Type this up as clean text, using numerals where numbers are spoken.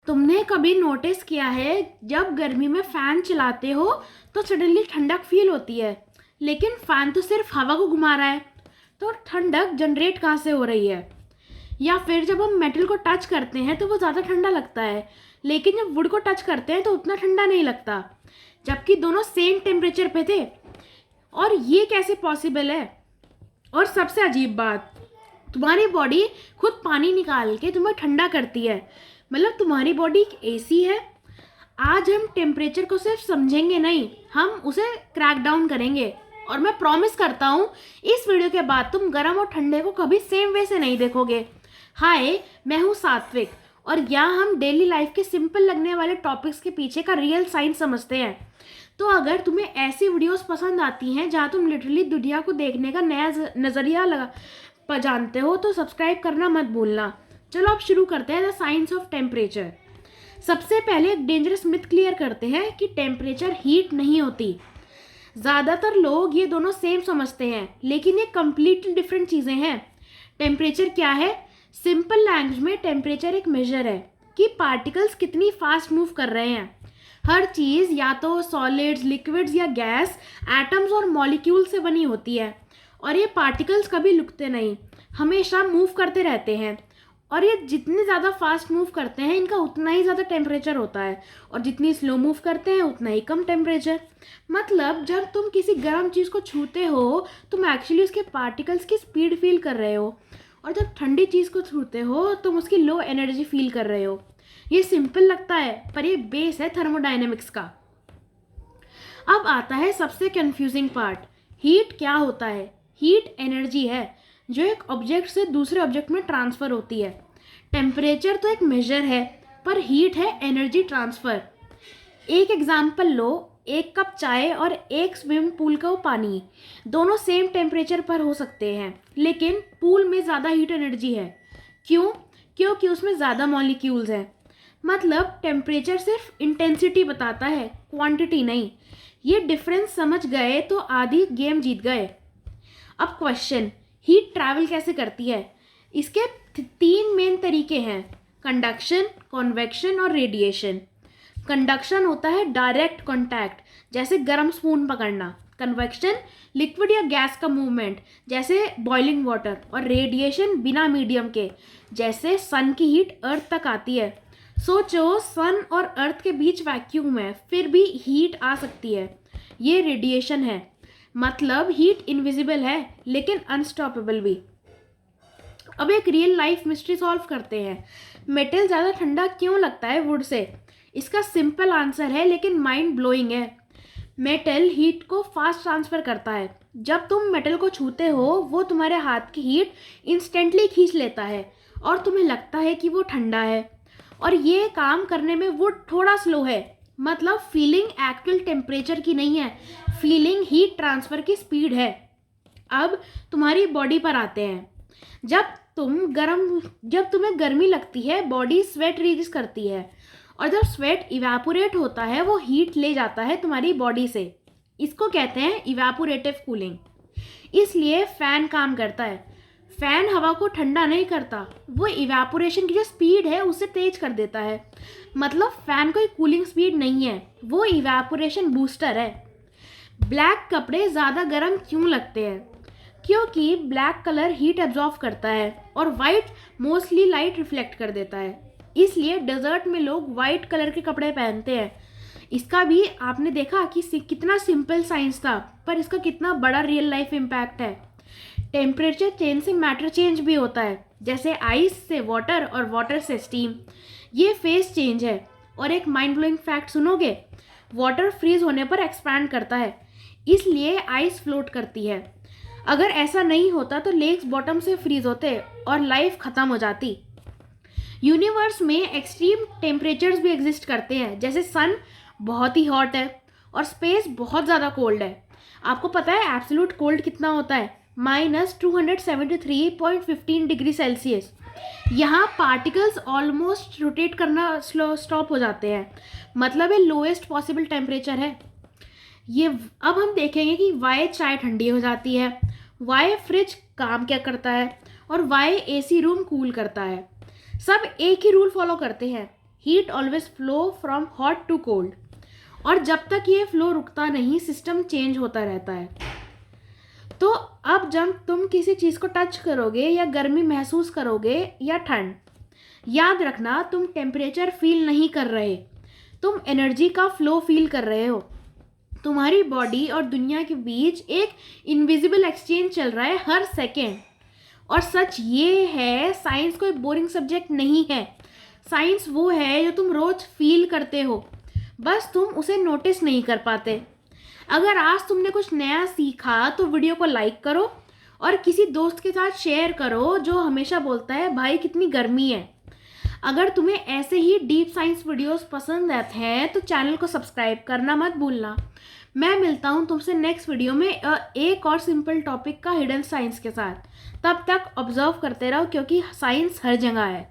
तुमने कभी नोटिस किया है जब गर्मी में फैन चलाते हो तो सडनली ठंडक फील होती है, लेकिन फैन तो सिर्फ हवा को घुमा रहा है, तो ठंडक जनरेट कहाँ से हो रही है? या फिर जब हम मेटल को टच करते हैं तो वो ज़्यादा ठंडा लगता है, लेकिन जब वुड को टच करते हैं तो उतना ठंडा नहीं लगता, जबकि दोनों सेम टेम्परेचर पे थे। और ये कैसे पॉसिबल है? और सबसे अजीब बात, तुम्हारी बॉडी खुद पानी निकाल के तुम्हें ठंडा करती है। मतलब तुम्हारी बॉडी एक एसी है। आज हम टेम्परेचर को सिर्फ समझेंगे नहीं, हम उसे क्रैक डाउन करेंगे। और मैं प्रॉमिस करता हूँ इस वीडियो के बाद तुम गर्म और ठंडे को कभी सेम वे से नहीं देखोगे। हाय, मैं हूँ सात्विक, और यहाँ हम डेली लाइफ के सिंपल लगने वाले टॉपिक्स के पीछे का रियल साइंस समझते हैं। तो अगर तुम्हें ऐसी वीडियोस पसंद आती हैं जहाँ तुम लिटरली दुनिया को देखने का नया नज़रिया जानते हो तो सब्सक्राइब करना मत भूलना। चलो अब शुरू करते हैं द साइंस ऑफ टेम्परेचर। सबसे पहले एक डेंजरस मिथ क्लियर करते हैं कि टेम्परेचर हीट नहीं होती। ज़्यादातर लोग ये दोनों सेम समझते हैं, लेकिन ये कंप्लीटली डिफरेंट चीज़ें हैं। टेम्परेचर क्या है? सिंपल लैंग्वेज में टेम्परेचर एक मेजर है कि पार्टिकल्स कितनी फास्ट मूव कर रहे हैं। हर चीज़ या तो सॉलिड्स, लिक्विड्स या गैस एटम्स और मॉलिक्यूल से बनी होती है, और ये पार्टिकल्स कभी रुकते नहीं, हमेशा मूव करते रहते हैं। और ये जितने ज़्यादा फास्ट मूव करते हैं इनका उतना ही ज़्यादा टेम्परेचर होता है, और जितनी स्लो मूव करते हैं उतना ही कम टेम्परेचर। मतलब जब तुम किसी गर्म चीज़ को छूते हो तुम एक्चुअली उसके पार्टिकल्स की स्पीड फील कर रहे हो, और जब ठंडी चीज़ को छूते हो तुम उसकी लो एनर्जी फील कर रहे हो। ये सिंपल लगता है, पर ये बेस है थर्मोडायनेमिक्स का। अब आता है सबसे कंफ्यूजिंग पार्ट, हीट क्या होता है? हीट एनर्जी है जो एक ऑब्जेक्ट से दूसरे ऑब्जेक्ट में ट्रांसफ़र होती है। टेम्परेचर तो एक मेजर है, पर हीट है एनर्जी ट्रांसफ़र। एक एग्जांपल लो, एक कप चाय और एक स्विमिंग पूल का पानी, दोनों सेम टेम्परेचर पर हो सकते हैं, लेकिन पूल में ज़्यादा हीट एनर्जी है। क्यों? क्योंकि उसमें ज़्यादा मॉलिक्यूल्स हैं। मतलब टेम्परेचर सिर्फ इंटेंसिटी बताता है, क्वांटिटी नहीं। ये डिफरेंस समझ गए तो आधी गेम जीत गए। अब क्वेश्चन, हीट ट्रैवल कैसे करती है? इसके तीन मेन तरीके हैं, कंडक्शन, कॉन्वेक्शन और रेडिएशन। कंडक्शन होता है डायरेक्ट कांटेक्ट, जैसे गर्म स्पून पकड़ना। कन्वेक्शन, लिक्विड या गैस का मूवमेंट, जैसे बॉइलिंग वाटर। और रेडिएशन, बिना मीडियम के, जैसे सन की हीट अर्थ तक आती है। सोचो, सन और अर्थ के बीच वैक्यूम है, फिर भी हीट आ सकती है। ये रेडिएशन है। मतलब हीट इनविजिबल है लेकिन अनस्टॉपेबल भी। अब एक रियल लाइफ मिस्ट्री सॉल्व करते हैं। मेटल ज़्यादा ठंडा क्यों लगता है वुड से? इसका सिंपल आंसर है, लेकिन माइंड ब्लोइंग है। मेटल हीट को फास्ट ट्रांसफ़र करता है। जब तुम मेटल को छूते हो वो तुम्हारे हाथ की हीट इंस्टेंटली खींच लेता है, और तुम्हें लगता है कि वो ठंडा है। और ये काम करने में वुड थोड़ा स्लो है। मतलब फीलिंग एक्चुअल टेम्परेचर की नहीं है, फीलिंग हीट ट्रांसफ़र की स्पीड है। अब तुम्हारी बॉडी पर आते हैं। जब तुम्हें गर्मी लगती है बॉडी स्वेट रिलीज करती है, और जब स्वेट इवेपोरेट होता है वो हीट ले जाता है तुम्हारी बॉडी से। इसको कहते हैं इवेपोरेटिव कूलिंग। इसलिए फ़ैन काम करता है। फ़ैन हवा को ठंडा नहीं करता, वो इवेपोरेशन की जो स्पीड है उसे तेज कर देता है। मतलब फ़ैन कोई कूलिंग स्पीड नहीं है, वो इवेपोरेशन बूस्टर है। ब्लैक कपड़े ज़्यादा गर्म क्यों लगते हैं? क्योंकि ब्लैक कलर हीट एब्जॉर्ब करता है, और वाइट मोस्टली लाइट रिफ्लेक्ट कर देता है। इसलिए डेजर्ट में लोग वाइट कलर के कपड़े पहनते हैं। इसका भी आपने देखा कि कितना सिंपल साइंस था, पर इसका कितना बड़ा रियल लाइफ इम्पैक्ट है। टेम्परेचर चेंज से मैटर चेंज भी होता है, जैसे आइस से वाटर और वाटर से स्टीम। ये फेस चेंज है। और एक माइंड ब्लोइंग फैक्ट सुनोगे, वाटर फ्रीज होने पर एक्सपैंड करता है, इसलिए आइस फ्लोट करती है। अगर ऐसा नहीं होता तो लेक्स बॉटम से फ्रीज होते और लाइफ ख़त्म हो जाती। यूनिवर्स में एक्सट्रीम टेम्परेचर्स भी एग्जिस्ट करते हैं, जैसे सन बहुत ही हॉट है और स्पेस बहुत ज़्यादा कोल्ड है। आपको पता है एब्सोल्यूट कोल्ड कितना होता है? -273.15 डिग्री सेल्सियस। यहाँ पार्टिकल्स ऑलमोस्ट रोटेट करना स्टॉप हो जाते हैं। मतलब ये लोएस्ट पॉसिबल टेम्परेचर है ये। अब हम देखेंगे कि वाई चाय ठंडी हो जाती है, वाई फ्रिज काम क्या करता है, और वाई एसी रूम कूल करता है। सब एक ही रूल फॉलो करते हैं, heat always flow from hot to cold. और जब तक ये फ्लो रुकता नहीं, सिस्टम चेंज होता रहता है। तो अब जब तुम किसी चीज़ को टच करोगे या गर्मी महसूस करोगे या ठंड, याद रखना तुम टेम्परेचर फील नहीं कर रहे, तुम एनर्जी का फ्लो फील कर रहे हो। तुम्हारी बॉडी और दुनिया के बीच एक इनविजिबल एक्सचेंज चल रहा है हर सेकेंड। और सच ये है, साइंस कोई बोरिंग सब्जेक्ट नहीं है। साइंस वो है जो तुम रोज फील करते हो, बस तुम उसे नोटिस नहीं कर पाते। अगर आज तुमने कुछ नया सीखा तो वीडियो को लाइक करो और किसी दोस्त के साथ शेयर करो जो हमेशा बोलता है भाई कितनी गर्मी है। अगर तुम्हें ऐसे ही डीप साइंस वीडियोस पसंद आते हैं तो चैनल को सब्सक्राइब करना मत भूलना। मैं मिलता हूँ तुमसे नेक्स्ट वीडियो में एक और सिंपल टॉपिक का हिडन साइंस के साथ। तब तक ऑब्जर्व करते रहो, क्योंकि साइंस हर जगह है।